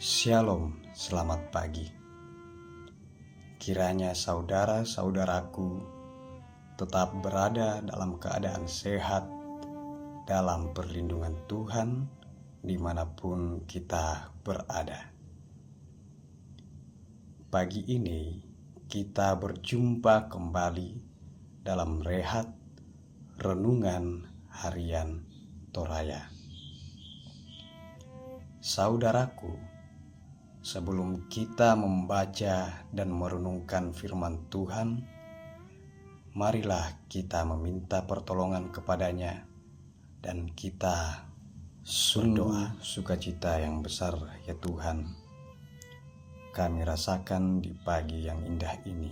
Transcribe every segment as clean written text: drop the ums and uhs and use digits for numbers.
Shalom, selamat pagi. Kiranya saudara-saudaraku tetap berada dalam keadaan sehat dalam perlindungan Tuhan dimanapun kita berada. Pagi ini kita berjumpa kembali dalam rehat renungan harian Toraya. Saudaraku, sebelum kita membaca dan merenungkan firman Tuhan, marilah kita meminta pertolongan kepadanya dan kita berdoa. Sukacita yang besar ya Tuhan, kami rasakan di pagi yang indah ini.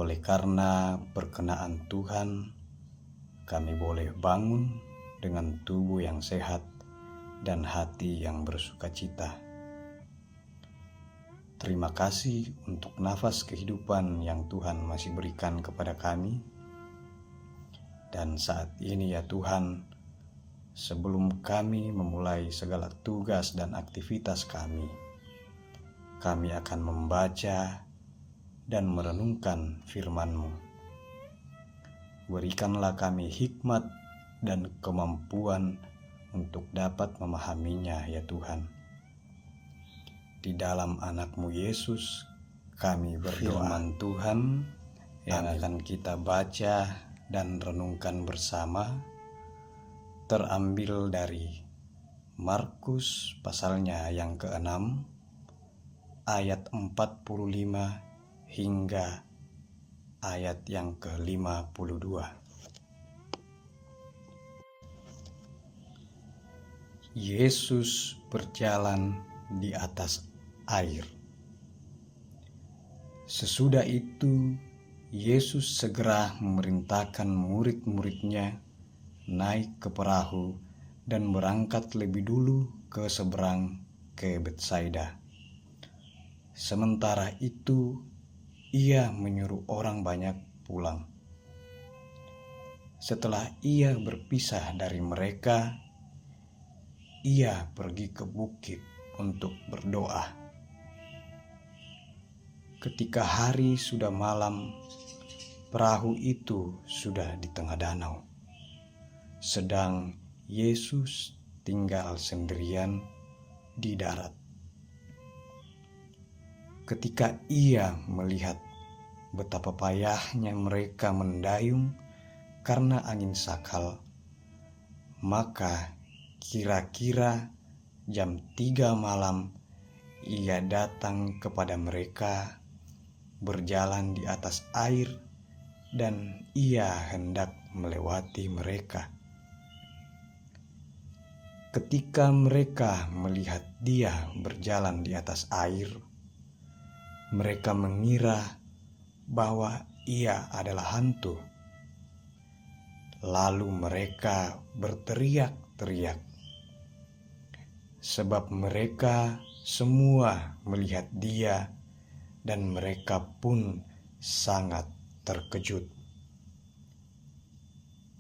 Oleh karena berkenaan Tuhan, kami boleh bangun dengan tubuh yang sehat dan hati yang bersukacita. Terima kasih untuk nafas kehidupan yang Tuhan masih berikan kepada kami. Dan saat ini ya Tuhan, sebelum kami memulai segala tugas dan aktivitas kami akan membaca dan merenungkan firman-Mu. Berikanlah kami hikmat dan kemampuan untuk dapat memahaminya ya Tuhan. Di dalam anak-Mu Yesus kami berdoa. Firman Tuhan yang akan kita baca dan renungkan bersama terambil dari Markus pasalnya yang ke-6 ayat 45 hingga ayat yang ke-52. Yesus berjalan di atas air. Sesudah itu, Yesus segera memerintahkan murid-muridnya naik ke perahu dan berangkat lebih dulu ke seberang ke Betsaida. Sementara itu, ia menyuruh orang banyak pulang. Setelah ia berpisah dari mereka, ia pergi ke bukit untuk berdoa. Ketika hari sudah malam, perahu itu sudah di tengah danau, sedang Yesus tinggal sendirian di darat. Ketika ia melihat betapa payahnya mereka mendayung karena angin sakal, maka kira-kira jam 3 malam ia datang kepada mereka berjalan di atas air dan ia hendak melewati mereka. Ketika mereka melihat dia berjalan di atas air, mereka mengira bahwa ia adalah hantu. Lalu mereka berteriak-teriak, sebab mereka semua melihat dia dan mereka pun sangat terkejut.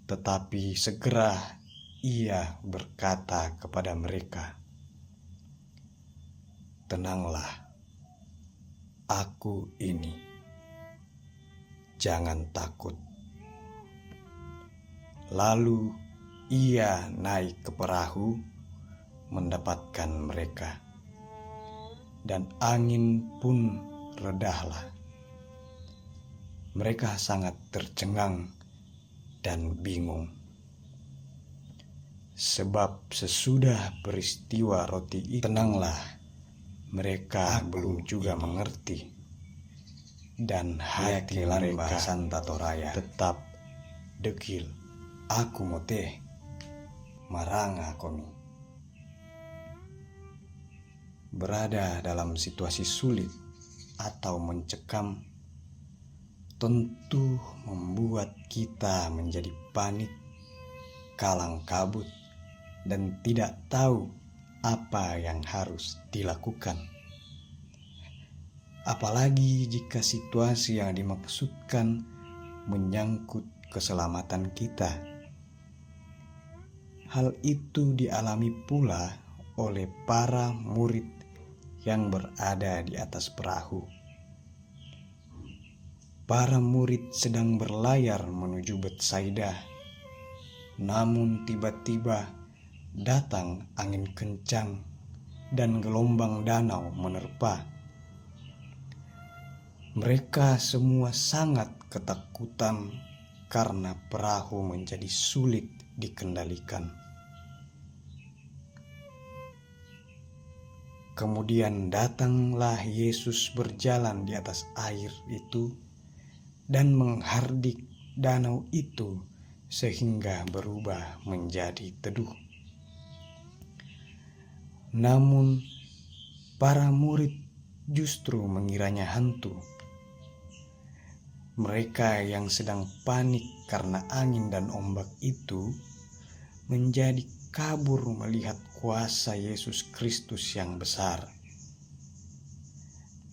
Tetapi segera ia berkata kepada mereka, "Tenanglah, aku ini, jangan takut." Lalu ia naik ke perahu mendapatkan mereka, dan angin pun redahlah. Mereka sangat tercengang dan bingung, sebab sesudah peristiwa roti itu, tenanglah, mereka belum juga mengerti, dan hati mereka Santa Toraya tetap dekil. Aku mote maranga komi. Berada dalam situasi sulit atau mencekam tentu membuat kita menjadi panik, kalang kabut, dan tidak tahu apa yang harus dilakukan. Apalagi jika situasi yang dimaksudkan menyangkut keselamatan kita. Hal itu dialami pula oleh para murid yang berada di atas perahu. Para murid sedang berlayar menuju Betsaida, namun tiba-tiba datang angin kencang dan gelombang danau menerpa. Mereka semua sangat ketakutan karena perahu menjadi sulit dikendalikan. Kemudian datanglah Yesus berjalan di atas air itu dan menghardik danau itu sehingga berubah menjadi teduh. Namun para murid justru mengiranya hantu. Mereka yang sedang panik karena angin dan ombak itu menjadi kabur melihat kuasa Yesus Kristus yang besar.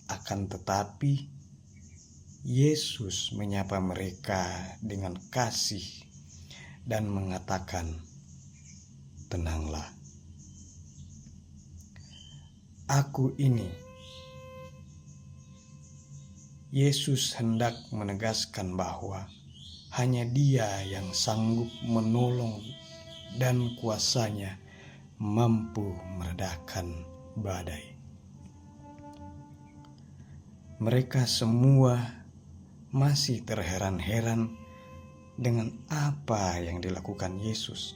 Akan tetapi, Yesus menyapa mereka dengan kasih dan mengatakan, "Tenanglah, Aku ini." Yesus hendak menegaskan bahwa hanya Dia yang sanggup menolong dan kuasanya mampu meredakan badai. Mereka semua masih terheran-heran dengan apa yang dilakukan Yesus.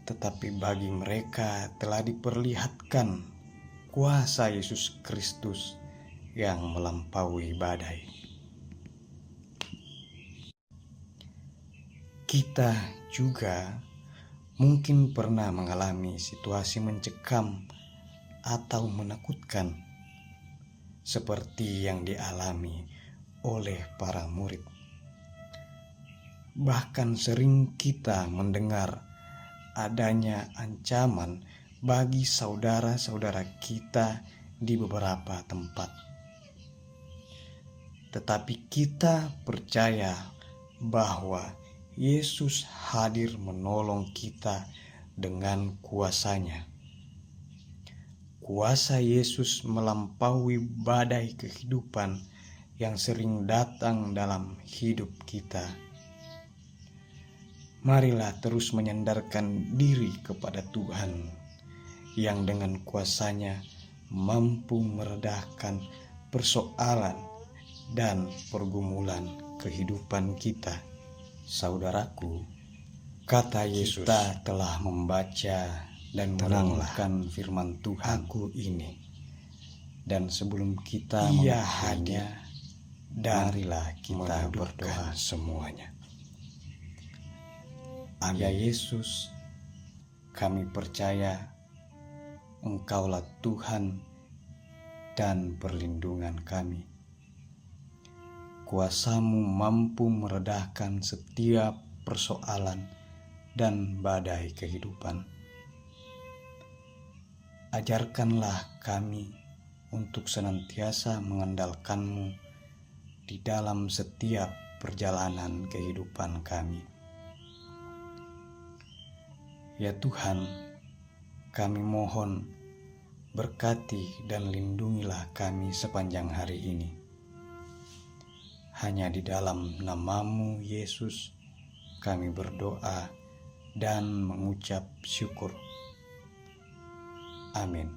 Tetapi bagi mereka telah diperlihatkan kuasa Yesus Kristus yang melampaui badai. Kita juga mungkin pernah mengalami situasi mencekam atau menakutkan seperti yang dialami oleh para murid. Bahkan sering kita mendengar adanya ancaman bagi saudara-saudara kita di beberapa tempat. Tetapi kita percaya bahwa Yesus hadir menolong kita dengan kuasa-Nya. Kuasa Yesus melampaui badai kehidupan yang sering datang dalam hidup kita. Marilah terus menyandarkan diri kepada Tuhan yang dengan kuasa-Nya mampu meredakan persoalan dan pergumulan kehidupan kita. Saudaraku, kata Yesus, kita telah membaca dan merenungkan firman Tuhan Aku ini. Dan sebelum kita hadir, dan marilah kita berdoa semuanya. Amin. Ya Yesus, kami percaya Engkaulah Tuhan dan perlindungan kami. Kuasa-Mu mampu meredakan setiap persoalan dan badai kehidupan. Ajarkanlah kami untuk senantiasa mengandalkan-Mu di dalam setiap perjalanan kehidupan kami. Ya Tuhan, kami mohon berkati dan lindungilah kami sepanjang hari ini. Hanya di dalam nama-Mu Yesus kami berdoa dan mengucap syukur. Amin.